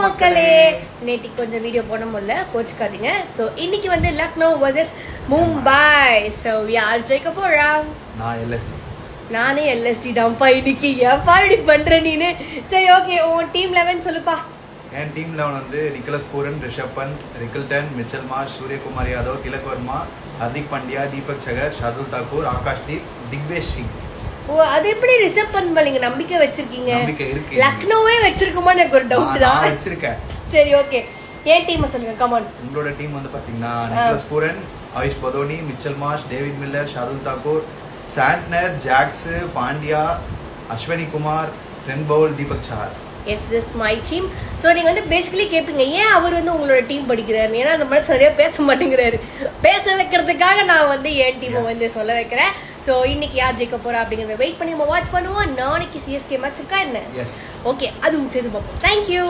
மக்களே நேத்திக்கு கொஞ்சம் வீடியோ போட முடியல கோச்சுக்காதீங்க. ஸோ இன்னைக்கு வந்து லக்னோ வர்சஸ் மும்பை. ஸோ யார் ஜெயிக்க போறா? நானே எல்எஸ்டி தான்ப்பா இன்னைக்கு. ஏன்ப்பா இப்படி பண்ற நீனு? சரி ஓகே, உன் டீம் 11 சொல்லுப்பா. என் டீம் 11 வந்து Nicholas Pooran, Rishabh Pant, Rickelton, Mitchell Marsh, Suryakumar Yadav, Tilak Varma, Hardik Pandya, Deepak Chahar, Shardul Thakur, Akashdeep, Digvesh Singh. ஓ, அது எப்படி ரிஷப் பந்த் மேல நீங்க நம்பிக்கை வச்சிருக்கீங்க? நம்பிக்கை இருக்கு. லக்னோவே வச்சிருக்குமான்னு எனக்கு ஒரு டவுட் தான். நான் வச்சிருக்கேன். சரி ஓகே, என் டீம் சொல்லுங்க. Come on. உங்களோட டீம் வந்து பாத்தீங்கன்னா Nicholas Pooran, Ayush Badoni, Mitchell Marsh, David Miller, Shardul Thakur, Santner, Jacks, Pandya, Ashwani Kumar, Trent Boult, Deepak Chahar. Yes this my team. So நீங்கள் வந்து பேசிக்கலி கேட்பீங்க ஏன் அவர் வந்து உங்களோட டீம் படிக்கிறாரு? ஏன்னா அந்த மாதிரி சரியாக பேச மாட்டேங்கிறாரு. பேச வைக்கிறதுக்காக நான் வந்து என் டீமை வந்து சொல்ல வைக்கிறேன். ஸோ இன்னைக்கு யார் ஜெயிக்க போறா அப்படிங்கிறத வெயிட் பண்ணி நம்ம வாட்ச் பண்ணுவோம். நாளைக்கு சிஎஸ்கே மேட்ச் இருக்கா என்ன? எஸ். ஓகே, அதுவும் சேர்த்து பார்ப்போம். தேங்க்யூ.